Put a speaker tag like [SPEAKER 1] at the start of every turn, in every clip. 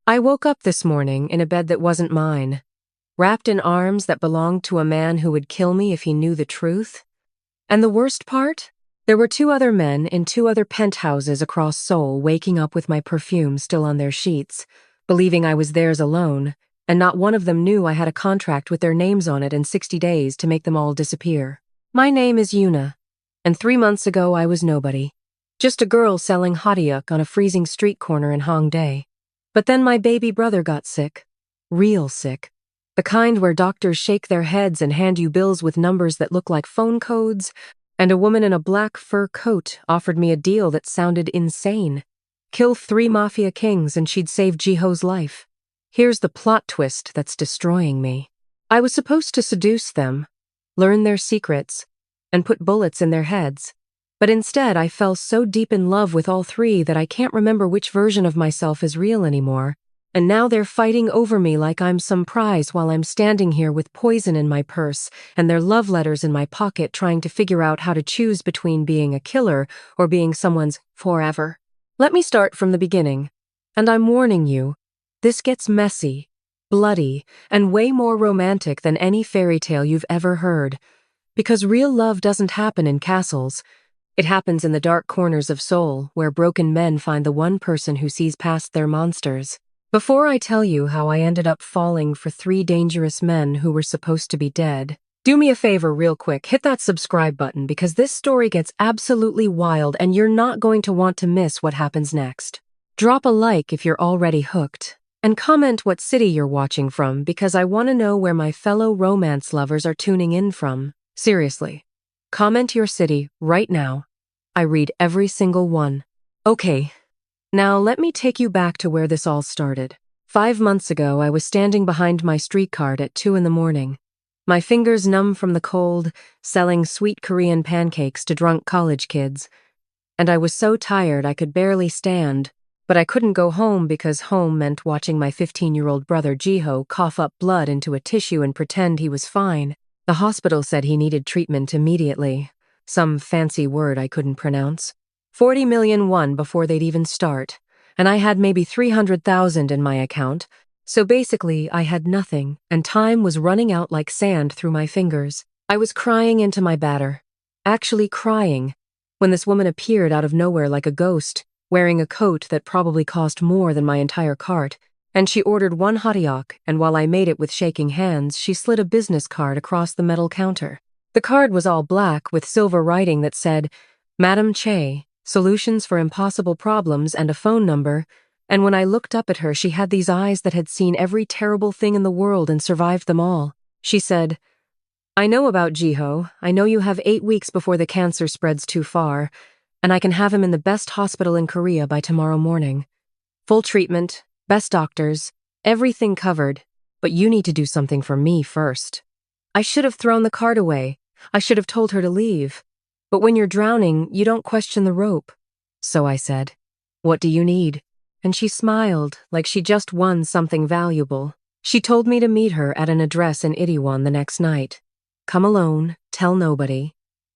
[SPEAKER 1] I woke up this morning in a bed that wasn't mine, wrapped in arms that belonged to a man who would kill me if he knew the truth. And the worst part? There were two other men in two other penthouses across Seoul waking up with my perfume still on their sheets, believing I was theirs alone, and not one of them knew I had a contract with their names on it in 60 days to make them all disappear. My name is Yuna, and 3 months ago I was nobody. Just a girl selling hottiuk on a freezing street corner in Hongdae. But then my baby brother got sick. Real sick. The kind where doctors shake their heads and hand you bills with numbers that look like phone codes, and a woman in a black fur coat offered me a deal that sounded insane. Kill 3 Mafia kings and she'd save Jiho's life. Here's the plot twist that's destroying me. I was supposed to seduce them, learn their secrets, and put bullets in their heads. But instead, I fell so deep in love with all 3 that I can't remember which version of myself is real anymore. And now they're fighting over me like I'm some prize while I'm standing here with poison in my purse and their love letters in my pocket trying to figure out how to choose between being a killer or being someone's forever. Let me start from the beginning. And I'm warning you, this gets messy, bloody, and way more romantic than any fairy tale you've ever heard. Because real love doesn't happen in castles. It happens in the dark corners of Seoul, where broken men find the one person who sees past their monsters. Before I tell you how I ended up falling for 3 dangerous men who were supposed to be dead, do me a favor real quick, hit that subscribe button because this story gets absolutely wild and you're not going to want to miss what happens next. Drop a like if you're already hooked, and comment what city you're watching from because I want to know where my fellow romance lovers are tuning in from. Seriously. Comment your city right now. I read every single one. Okay, now let me take you back to where this all started. 5 months ago, I was standing behind my street cart at 2 in the morning. My fingers numb from the cold, selling sweet Korean pancakes to drunk college kids. And I was so tired I could barely stand, but I couldn't go home because home meant watching my 15-year-old brother Jiho cough up blood into a tissue and pretend he was fine. The hospital said he needed treatment immediately. Some fancy word I couldn't pronounce. 40 million won before they'd even start. And I had maybe 300,000 in my account. So basically, I had nothing, and time was running out like sand through my fingers. I was crying into my batter. Actually crying. When this woman appeared out of nowhere like a ghost, wearing a coat that probably cost more than my entire cart. And she ordered 1 hottiok, and while I made it with shaking hands, she slid a business card across the metal counter. The card was all black with silver writing that said, Madam Che, solutions for impossible problems and a phone number. And when I looked up at her, she had these eyes that had seen every terrible thing in the world and survived them all. She said, I know about Jiho. I know you have 8 weeks before the cancer spreads too far, and I can have him in the best hospital in Korea by tomorrow morning. Full treatment, best doctors, everything covered, but you need to do something for me first. I should have thrown the card away. I should have told her to leave. But when you're drowning, you don't question the rope. So I said, What do you need? And she smiled like she just won something valuable. She told me to meet her at an address in Itaewon the next night. Come alone, tell nobody.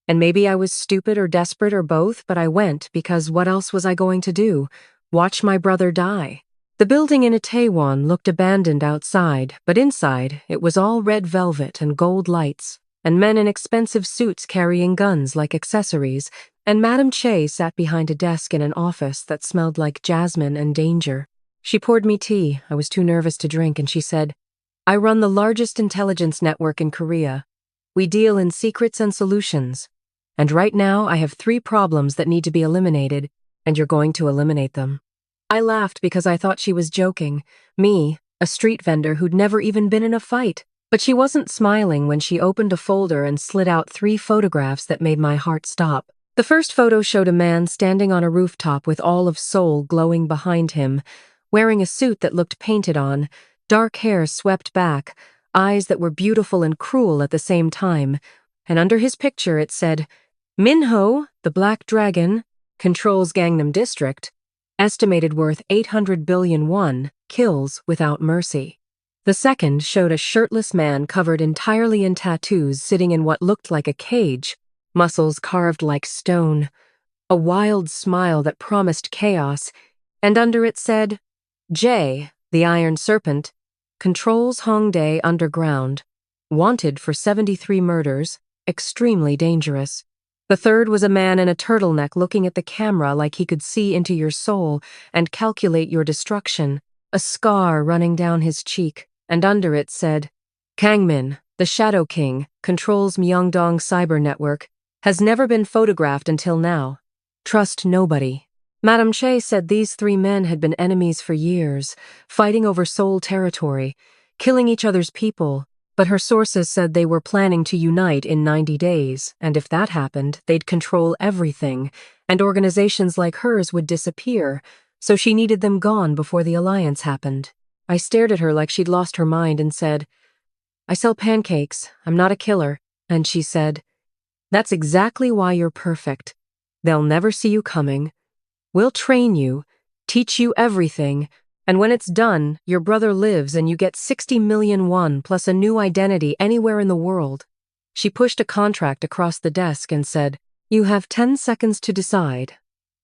[SPEAKER 1] And maybe I was stupid or desperate or both, but I went because what else was I going to do? Watch my brother die. The building in Itaewon looked abandoned outside, but inside it was all red velvet and gold lights, and men in expensive suits carrying guns like accessories, and Madame Che sat behind a desk in an office that smelled like jasmine and danger. She poured me tea. I was too nervous to drink, and she said, I run the largest intelligence network in Korea. We deal in secrets and solutions. And right now I have 3 problems that need to be eliminated, and you're going to eliminate them. I laughed because I thought she was joking. Me, a street vendor who'd never even been in a fight. But she wasn't smiling when she opened a folder and slid out 3 photographs that made my heart stop. The first photo showed a man standing on a rooftop with all of Seoul glowing behind him, wearing a suit that looked painted on, dark hair swept back, eyes that were beautiful and cruel at the same time. And under his picture it said, Minho, the Black Dragon, controls Gangnam District. Estimated worth 800 billion won, kills without mercy. The second showed a shirtless man covered entirely in tattoos sitting in what looked like a cage, muscles carved like stone, a wild smile that promised chaos, and under it said, J, The Iron Serpent controls Hongdae underground, wanted for 73 murders, extremely dangerous. The third was a man in a turtleneck looking at the camera like he could see into your soul and calculate your destruction, a scar running down his cheek, and under it said, Kangmin, the Shadow King, controls Myeongdong cyber network, has never been photographed until now. Trust nobody. Madame Che said these three men had been enemies for years, fighting over Seoul territory, killing each other's people, but her sources said they were planning to unite in 90 days, and if that happened, they'd control everything, and organizations like hers would disappear, so she needed them gone before the alliance happened. I stared at her like she'd lost her mind and said, I sell pancakes, I'm not a killer, and she said, That's exactly why you're perfect. They'll never see you coming. We'll train you, teach you everything, and when it's done, your brother lives and you get 60 million won plus a new identity anywhere in the world. She pushed a contract across the desk and said, You have 10 seconds to decide.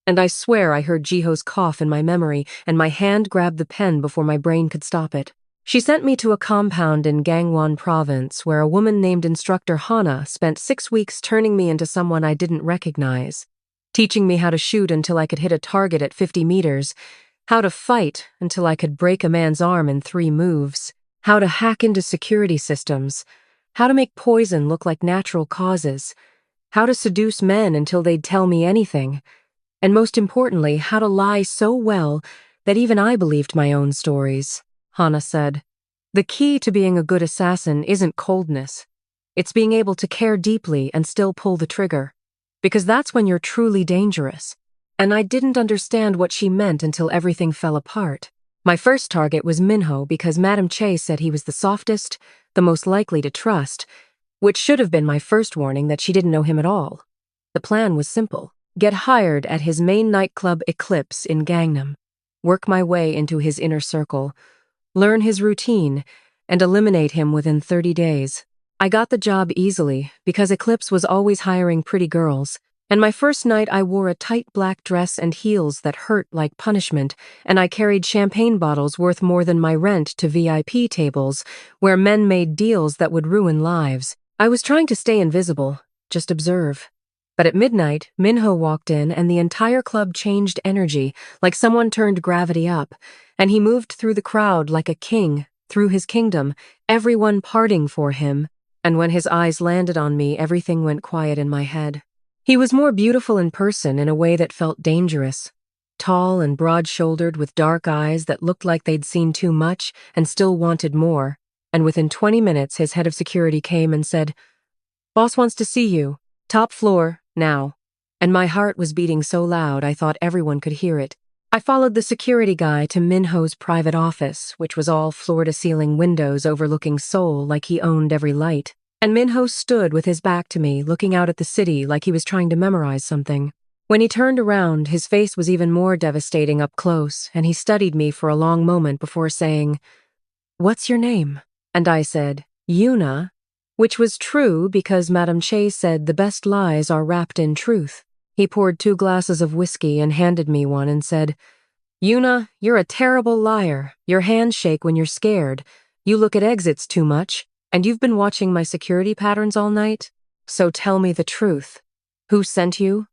[SPEAKER 1] And I swear I heard Jiho's cough in my memory and my hand grabbed the pen before my brain could stop it. She sent me to a compound in Gangwon province where a woman named Instructor Hana spent 6 weeks turning me into someone I didn't recognize, teaching me how to shoot until I could hit a target at 50 meters, how to fight until I could break a man's arm in 3 moves, how to hack into security systems, how to make poison look like natural causes, how to seduce men until they'd tell me anything, and most importantly, how to lie so well that even I believed my own stories, Hana said. The key to being a good assassin isn't coldness. It's being able to care deeply and still pull the trigger. Because that's when you're truly dangerous. And I didn't understand what she meant until everything fell apart. My first target was Minho because Madame Che said he was the softest, the most likely to trust, which should have been my first warning that she didn't know him at all. The plan was simple. Get hired at his main nightclub Eclipse in Gangnam, work my way into his inner circle, learn his routine, and eliminate him within 30 days. I got the job easily because Eclipse was always hiring pretty girls, and my first night I wore a tight black dress and heels that hurt like punishment, and I carried champagne bottles worth more than my rent to VIP tables where men made deals that would ruin lives. I was trying to stay invisible, just observe. But at midnight, Minho walked in and the entire club changed energy, like someone turned gravity up, and he moved through the crowd like a king, through his kingdom, everyone parting for him. And when his eyes landed on me, everything went quiet in my head. He was more beautiful in person in a way that felt dangerous. Tall and broad-shouldered with dark eyes that looked like they'd seen too much and still wanted more. And within 20 minutes, his head of security came and said, Boss wants to see you. Top floor, now. And my heart was beating so loud I thought everyone could hear it. I followed the security guy to Minho's private office, which was all floor-to-ceiling windows overlooking Seoul like he owned every light. And Minho stood with his back to me, looking out at the city like he was trying to memorize something. When he turned around, his face was even more devastating up close, and he studied me for a long moment before saying, What's your name? And I said, Yuna, which was true because Madame Che said the best lies are wrapped in truth. He poured 2 glasses of whiskey and handed me one and said, Yuna, you're a terrible liar. Your hands shake when you're scared. You look at exits too much, and you've been watching my security patterns all night. So tell me the truth. Who sent you?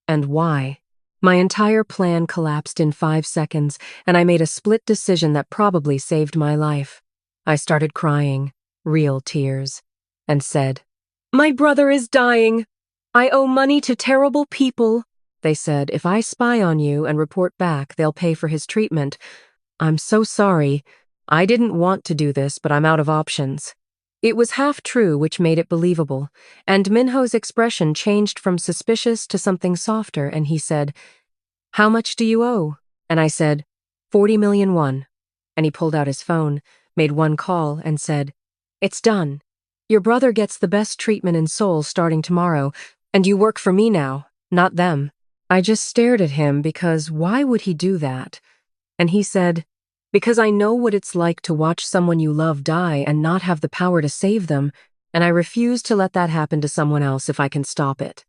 [SPEAKER 1] And why? My entire plan collapsed in 5 seconds, and I made a split decision that probably saved my life. I started crying, real tears, and said, My brother is dying. I owe money to terrible people. They said, if I spy on you and report back, they'll pay for his treatment. I'm so sorry. I didn't want to do this, but I'm out of options. It was half true, which made it believable, and Minho's expression changed from suspicious to something softer, and he said, How much do you owe? And I said, 40 million won. And he pulled out his phone, made 1 call, and said, It's done. Your brother gets the best treatment in Seoul starting tomorrow, and you work for me now, not them. I just stared at him because why would he do that? And he said, Because I know what it's like to watch someone you love die and not have the power to save them, and I refuse to let that happen to someone else if I can stop it.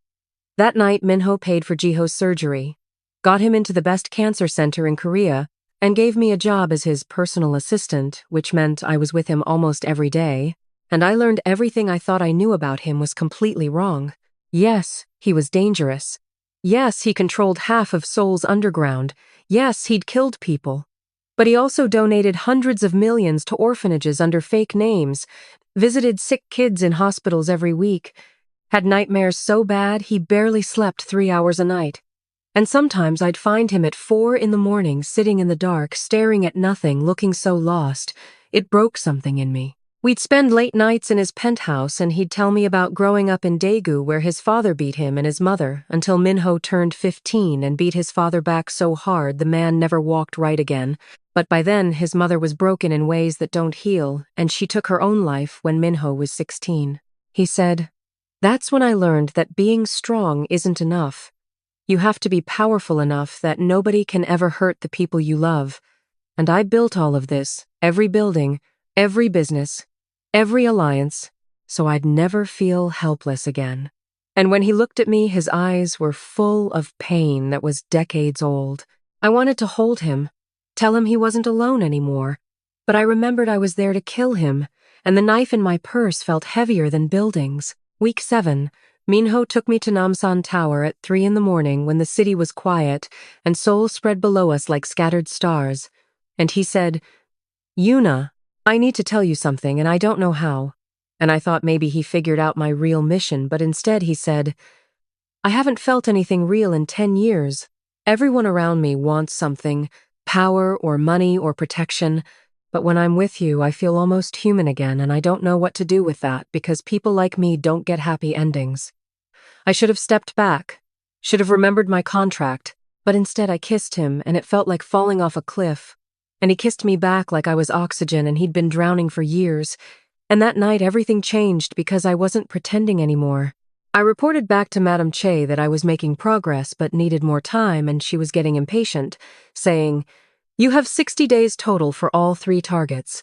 [SPEAKER 1] That night, Minho paid for Jiho's surgery, got him into the best cancer center in Korea, and gave me a job as his personal assistant, which meant I was with him almost every day, and I learned everything I thought I knew about him was completely wrong. Yes, he was dangerous. Yes, he controlled half of Seoul's underground. Yes, he'd killed people. But he also donated hundreds of millions to orphanages under fake names, visited sick kids in hospitals every week, had nightmares so bad he barely slept 3 hours a night. And sometimes I'd find him at 4 in the morning, sitting in the dark, staring at nothing, looking so lost. It broke something in me. We'd spend late nights in his penthouse, and he'd tell me about growing up in Daegu, where his father beat him and his mother, until Minho turned 15 and beat his father back so hard the man never walked right again. But by then, his mother was broken in ways that don't heal, and she took her own life when Minho was 16. He said, "That's when I learned that being strong isn't enough. You have to be powerful enough that nobody can ever hurt the people you love." And I built all of this, every building, every business, every alliance, so I'd never feel helpless again. And when he looked at me, his eyes were full of pain that was decades old. I wanted to hold him, tell him he wasn't alone anymore, but I remembered I was there to kill him, and the knife in my purse felt heavier than buildings. Week 7, Minho took me to Namsan Tower at 3 in the morning when the city was quiet and Seoul spread below us like scattered stars. And he said, "Yuna, I need to tell you something, and I don't know how." And I thought maybe he figured out my real mission, but instead he said, "I haven't felt anything real in 10 years. Everyone around me wants something, power or money or protection, but when I'm with you, I feel almost human again, and I don't know what to do with that because people like me don't get happy endings. I should have stepped back, should have remembered my contract, but instead I kissed him, and it felt like falling off a cliff. And he kissed me back like I was oxygen and he'd been drowning for years. And that night everything changed because I wasn't pretending anymore. I reported back to Madame Che that I was making progress but needed more time, and she was getting impatient, saying, "You have 60 days total for all 3 targets.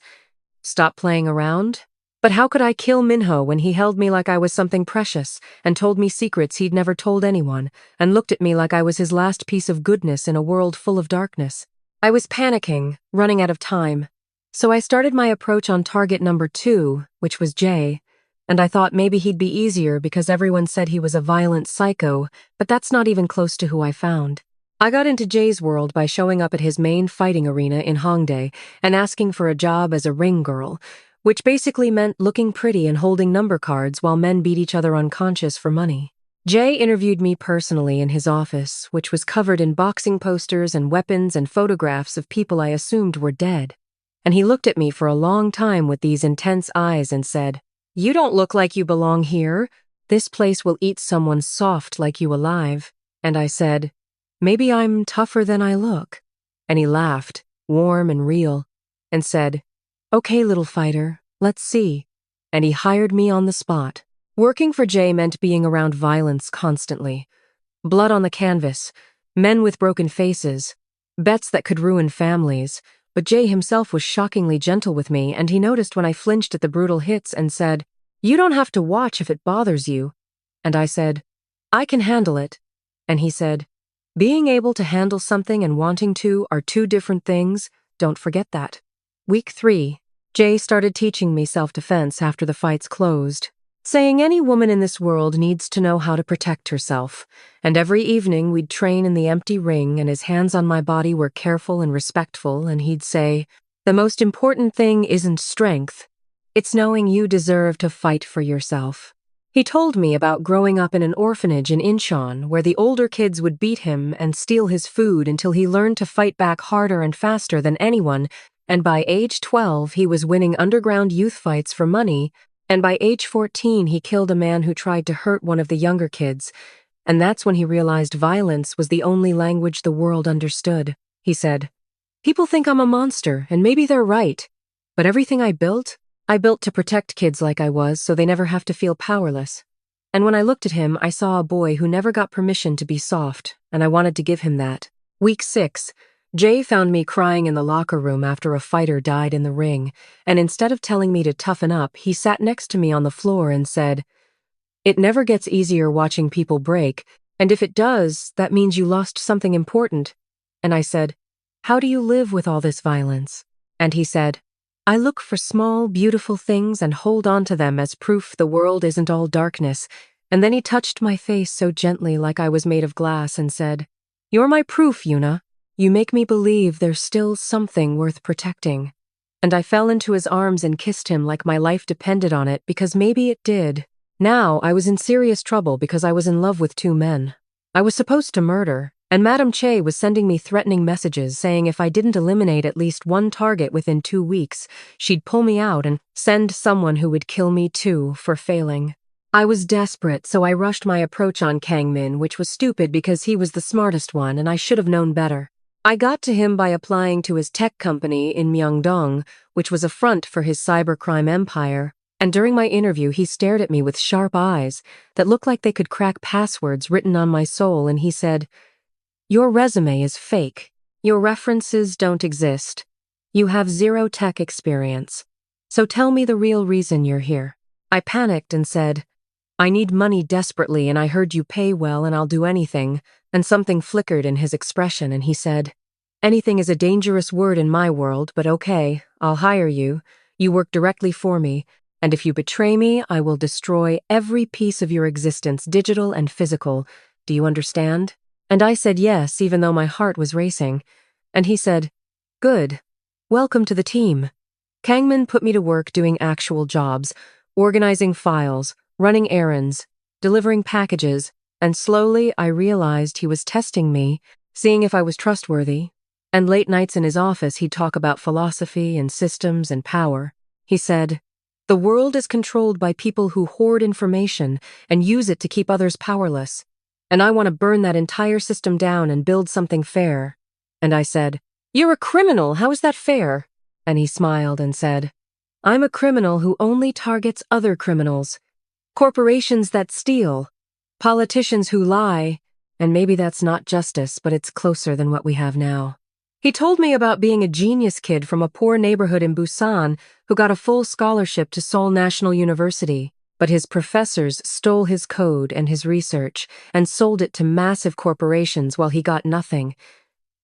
[SPEAKER 1] Stop playing around?" But how could I kill Minho when he held me like I was something precious and told me secrets he'd never told anyone and looked at me like I was his last piece of goodness in a world full of darkness? I was panicking, running out of time. So I started my approach on target number 2, which was Jay, and I thought maybe he'd be easier because everyone said he was a violent psycho, but that's not even close to who I found. I got into Jay's world by showing up at his main fighting arena in Hongdae and asking for a job as a ring girl, which basically meant looking pretty and holding number cards while men beat each other unconscious for money. Jay interviewed me personally in his office, which was covered in boxing posters and weapons and photographs of people I assumed were dead. And he looked at me for a long time with these intense eyes and said, "You don't look like you belong here. This place will eat someone soft like you alive." And I said, "Maybe I'm tougher than I look." And he laughed, warm and real, and said, "Okay, little fighter, let's see." And he hired me on the spot. Working for Jay meant being around violence constantly. Blood on the canvas, men with broken faces, bets that could ruin families. But Jay himself was shockingly gentle with me, and he noticed when I flinched at the brutal hits and said, "You don't have to watch if it bothers you." And I said, "I can handle it." And he said, "Being able to handle something and wanting to are 2 different things. Don't forget that." Week 3, Jay started teaching me self-defense after the fights closed, saying any woman in this world needs to know how to protect herself. And every evening we'd train in the empty ring, and his hands on my body were careful and respectful, and he'd say, "The most important thing isn't strength. It's knowing you deserve to fight for yourself." He told me about growing up in an orphanage in Incheon, where the older kids would beat him and steal his food until he learned to fight back harder and faster than anyone, and by age 12 he was winning underground youth fights for money, and by age 14 he killed a man who tried to hurt one of the younger kids, and that's when he realized violence was the only language the world understood. He said, "People think I'm a monster, and maybe they're right, but everything I built to protect kids like I was so they never have to feel powerless." And when I looked at him, I saw a boy who never got permission to be soft, and I wanted to give him that. Week 6, Jay found me crying in the locker room after a fighter died in the ring, and instead of telling me to toughen up, he sat next to me on the floor and said, "It never gets easier watching people break, and if it does, that means you lost something important." And I said, "How do you live with all this violence?" And he said, "I look for small, beautiful things and hold on to them as proof the world isn't all darkness." And then he touched my face so gently like I was made of glass and said, "You're my proof, Yuna. You make me believe there's still something worth protecting." And I fell into his arms and kissed him like my life depended on it, because maybe it did. Now I was in serious trouble because I was in love with two men. I was supposed to murder, and Madame Che was sending me threatening messages saying if I didn't eliminate at least one target within 2 weeks, she'd pull me out and send someone who would kill me too for failing. I was desperate, so I rushed my approach on Kangmin, which was stupid because he was the smartest one and I should have known better. I got to him by applying to his tech company in Myeongdong, which was a front for his cybercrime empire, and during my interview he stared at me with sharp eyes that looked like they could crack passwords written on my soul, and he said, "Your resume is fake. Your references don't exist. You have zero tech experience. So tell me the real reason you're here." I panicked and said, "I need money desperately and I heard you pay well and I'll do anything," and something flickered in his expression and he said, "Anything is a dangerous word in my world, but okay, I'll hire you. You work directly for me, and if you betray me, I will destroy every piece of your existence, digital and physical. Do you understand?" And I said yes, even though my heart was racing. And he said, "Good. Welcome to the team." Kangmin put me to work doing actual jobs, organizing files, running errands, delivering packages, and slowly I realized he was testing me, seeing if I was trustworthy. And late nights in his office he'd talk about philosophy and systems and power. He said, "The world is controlled by people who hoard information and use it to keep others powerless. And I want to burn that entire system down and build something fair." And I said, "You're a criminal, how is that fair?" And he smiled and said, "I'm a criminal who only targets other criminals. Corporations that steal, politicians who lie, and maybe that's not justice, but it's closer than what we have now." He told me about being a genius kid from a poor neighborhood in Busan who got a full scholarship to Seoul National University, but his professors stole his code and his research and sold it to massive corporations while he got nothing.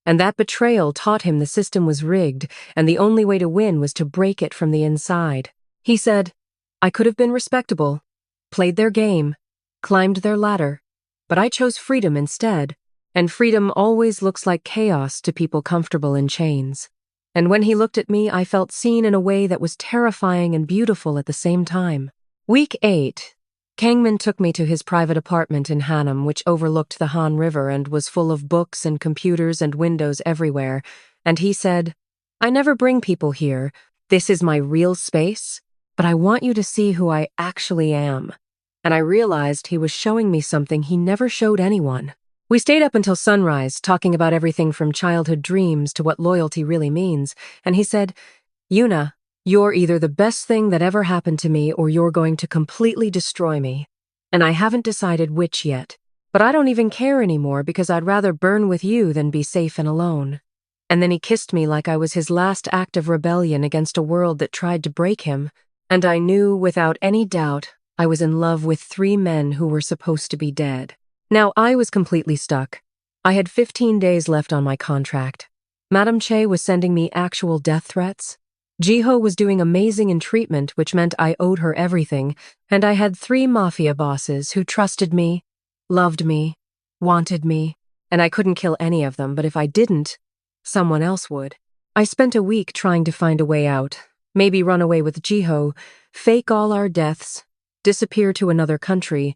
[SPEAKER 1] And that betrayal taught him the system was rigged and the only way to win was to break it from the inside. He said, "I could have been respectable, played their game, climbed their ladder, but I chose freedom instead, and freedom always looks like chaos to people comfortable in chains." And when he looked at me, I felt seen in a way that was terrifying and beautiful at the same time. Week 8. Kangmin took me to his private apartment in Harem, which overlooked the Han River and was full of books and computers and windows everywhere, and he said, "I never bring people here. This is my real space, but I want you to see who I actually am." And I realized he was showing me something he never showed anyone. We stayed up until sunrise, talking about everything from childhood dreams to what loyalty really means, and he said, "Yuna, you're either the best thing that ever happened to me or you're going to completely destroy me. And I haven't decided which yet, but I don't even care anymore because I'd rather burn with you than be safe and alone." And then he kissed me like I was his last act of rebellion against a world that tried to break him, and I knew without any doubt I was in love with 3 men who were supposed to be dead. Now I was completely stuck. I had 15 days left on my contract. Madame Che was sending me actual death threats. Jiho was doing amazing in treatment, which meant I owed her everything, and I had 3 Mafia bosses who trusted me, loved me, wanted me, and I couldn't kill any of them, but if I didn't, someone else would. I spent a week trying to find a way out, maybe run away with Jiho, fake all our deaths, disappear to another country,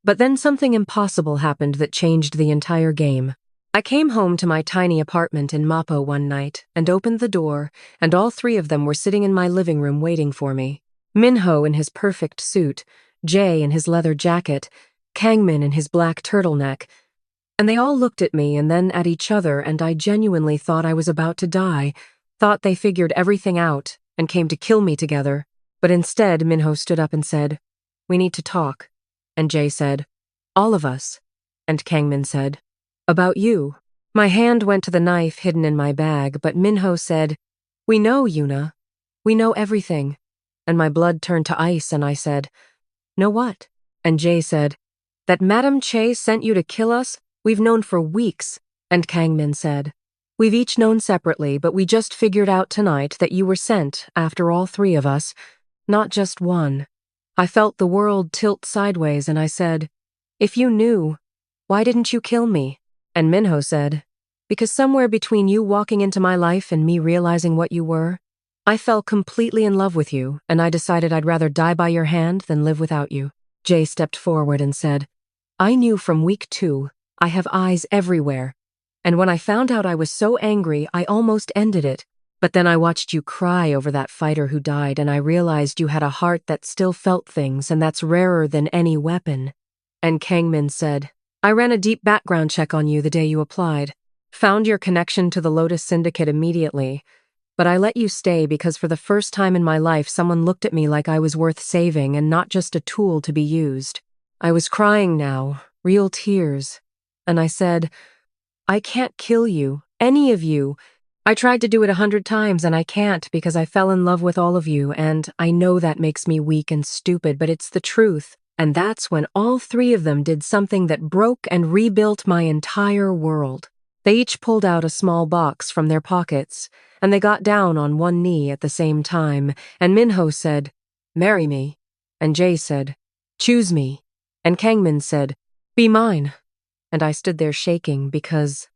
[SPEAKER 1] but then something impossible happened that changed the entire game. I came home to my tiny apartment in Mapo one night and opened the door, and all 3 of them were sitting in my living room waiting for me. Minho in his perfect suit, Jay in his leather jacket, Kangmin in his black turtleneck, and they all looked at me and then at each other, and I genuinely thought I was about to die, thought they figured everything out and came to kill me together. But instead, Minho stood up and said, "We need to talk." And Jay said, "All of us." And Kangmin said, "About you." My hand went to the knife hidden in my bag, but Minho said, "We know, Yuna. We know everything." And my blood turned to ice, and I said, "Know what?" And Jay said, "That Madame Che sent you to kill us, we've known for weeks." And Kangmin said, We've each known separately, but we just figured out tonight that you were sent after all three of us, not just one. I felt the world tilt sideways and I said, if you knew, why didn't you kill me? And Minho said, because somewhere between you walking into my life and me realizing what you were, I fell completely in love with you, and I decided I'd rather die by your hand than live without you. Jay stepped forward and said, I knew from week 2, I have eyes everywhere. And when I found out I was so angry, I almost ended it. But then I watched you cry over that fighter who died, and I realized you had a heart that still felt things, and that's rarer than any weapon. And Kangmin said, I ran a deep background check on you the day you applied. Found your connection to the Lotus Syndicate immediately. But I let you stay because for the first time in my life someone looked at me like I was worth saving and not just a tool to be used. I was crying now, real tears. And I said, I can't kill you, any of you. I tried to do it 100 times and I can't because I fell in love with all of you, and I know that makes me weak and stupid, but it's the truth. And that's when all three of them did something that broke and rebuilt my entire world. They each pulled out a small box from their pockets, and they got down on one knee at the same time, and Minho said, marry me. And Jay said, choose me. And Kangmin said, be mine. And I stood there shaking because,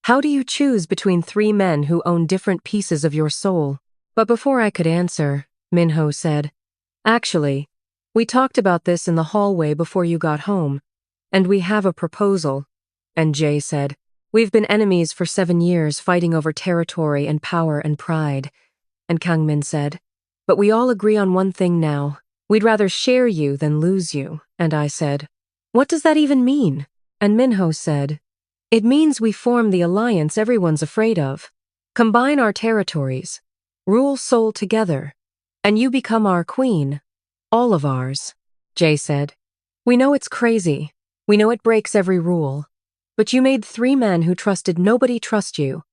[SPEAKER 1] how do you choose between 3 men who own different pieces of your soul? But before I could answer, Minho said, actually, we talked about this in the hallway before you got home, and we have a proposal. And Jay said, we've been enemies for 7 years fighting over territory and power and pride. And Kangmin said, but we all agree on one thing now. We'd rather share you than lose you. And I said, what does that even mean? And Minho said, it means we form the alliance everyone's afraid of. Combine our territories. Rule Seoul together. And you become our queen. All of ours. Jay said, we know it's crazy. We know it breaks every rule. But you made 3 men who trusted nobody trust you.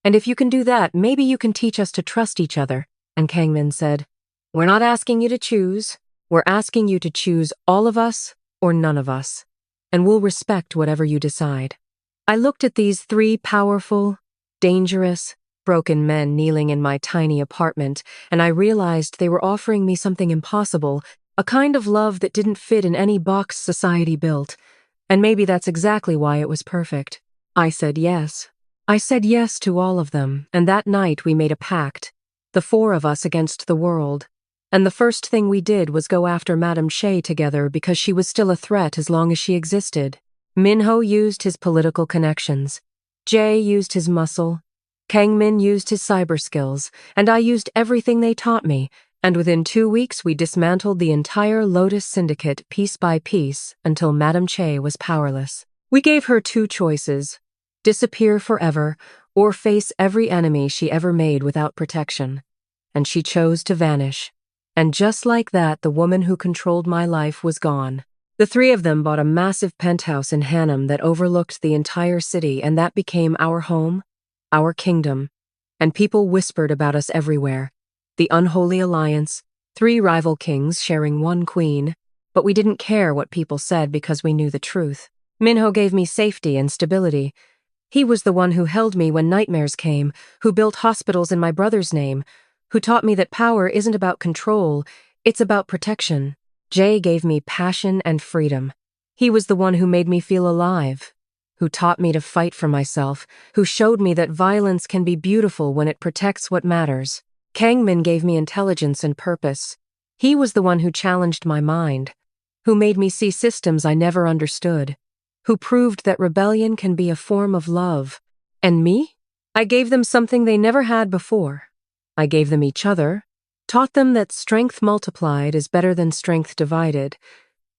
[SPEAKER 1] And if you can do that, maybe you can teach us to trust each other. And Kangmin said, we're not asking you to choose. We're asking you to choose all of us or none of us. And we'll respect whatever you decide. I looked at these 3 powerful, dangerous, broken men kneeling in my tiny apartment, and I realized they were offering me something impossible, a kind of love that didn't fit in any box society built. And maybe that's exactly why it was perfect. I said yes. I said yes to all of them, and that night we made a pact, the 4 of us against the world. And the first thing we did was go after Madame Che together because she was still a threat as long as she existed. Minho used his political connections. Jay used his muscle. Kangmin used his cyber skills, and I used everything they taught me, and within 2 weeks we dismantled the entire Lotus Syndicate piece by piece until Madame Che was powerless. We gave her 2 choices, disappear forever or face every enemy she ever made without protection. And she chose to vanish. And just like that, the woman who controlled my life was gone. The 3 of them bought a massive penthouse in Harem that overlooked the entire city, and that became our home, our kingdom. And people whispered about us everywhere. The unholy alliance, 3 rival kings sharing 1 queen. But we didn't care what people said because we knew the truth. Minho gave me safety and stability. He was the one who held me when nightmares came, who built hospitals in my brother's name, who taught me that power isn't about control, it's about protection. Jay gave me passion and freedom. He was the one who made me feel alive, who taught me to fight for myself, who showed me that violence can be beautiful when it protects what matters. Kangmin gave me intelligence and purpose. He was the one who challenged my mind, who made me see systems I never understood, who proved that rebellion can be a form of love. And me? I gave them something they never had before. I gave them each other, taught them that strength multiplied is better than strength divided,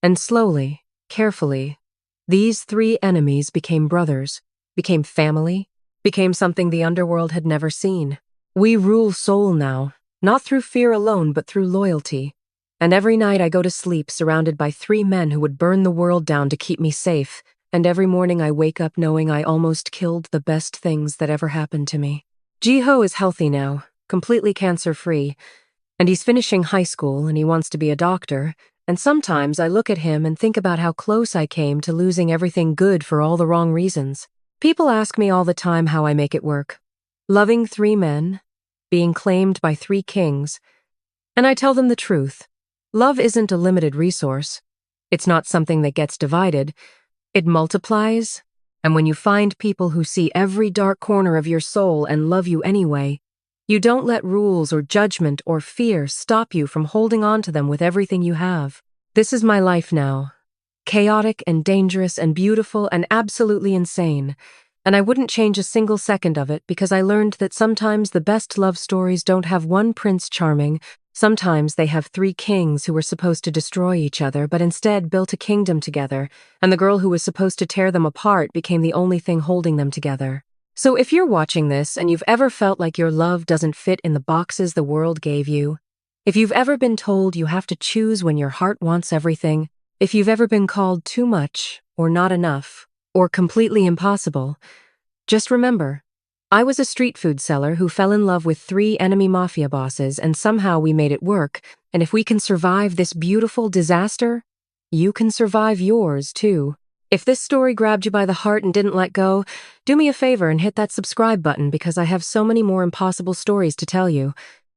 [SPEAKER 1] and slowly, carefully, these 3 enemies became brothers, became family, became something the underworld had never seen. We rule Seoul now, not through fear alone but through loyalty. And every night I go to sleep surrounded by 3 men who would burn the world down to keep me safe, and every morning I wake up knowing I almost killed the best things that ever happened to me. Jiho is healthy now, completely cancer-free, and he's finishing high school and he wants to be a doctor, and sometimes I look at him and think about how close I came to losing everything good for all the wrong reasons. People ask me all the time how I make it work. loving 3 men, being claimed by 3 kings, and I tell them the truth. Love isn't a limited resource. It's not something that gets divided. It multiplies, and when you find people who see every dark corner of your soul and love you anyway, you don't let rules or judgment or fear stop you from holding on to them with everything you have. This is my life now. Chaotic and dangerous and beautiful and absolutely insane. And I wouldn't change a single second of it because I learned that sometimes the best love stories don't have one Prince Charming. Sometimes they have 3 kings who were supposed to destroy each other but instead built a kingdom together, and the girl who was supposed to tear them apart became the only thing holding them together. So if you're watching this and you've ever felt like your love doesn't fit in the boxes the world gave you, if you've ever been told you have to choose when your heart wants everything, if you've ever been called too much, or not enough, or completely impossible, just remember, I was a street food seller who fell in love with 3 enemy mafia bosses and somehow we made it work, and if we can survive this beautiful disaster, you can survive yours too. If this story grabbed you by the heart and didn't let go, do me a favor and hit that subscribe button because I have so many more impossible stories to tell you.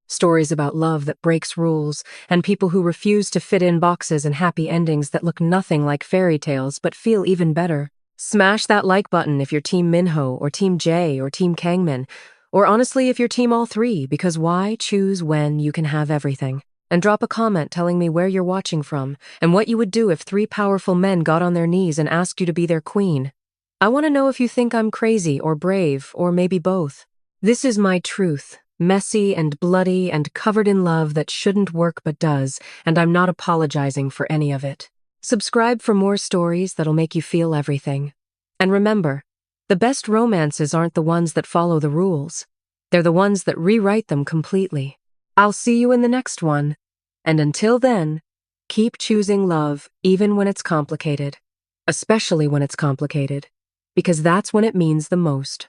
[SPEAKER 1] Stories about love that breaks rules, and people who refuse to fit in boxes and happy endings that look nothing like fairy tales but feel even better. Smash that like button if you're Team Minho or Team J or Team Kangmin, or honestly if you're Team all 3, because why choose when you can have everything? And drop a comment telling me where you're watching from and what you would do if 3 powerful men got on their knees and asked you to be their queen. I want to know if you think I'm crazy or brave or maybe both. This is my truth. Messy and bloody and covered in love that shouldn't work but does, and I'm not apologizing for any of it. Subscribe for more stories that'll make you feel everything. And remember, the best romances aren't the ones that follow the rules. They're the ones that rewrite them completely. I'll see you in the next one. And until then, keep choosing love even when it's complicated. Especially when it's complicated. Because that's when it means the most.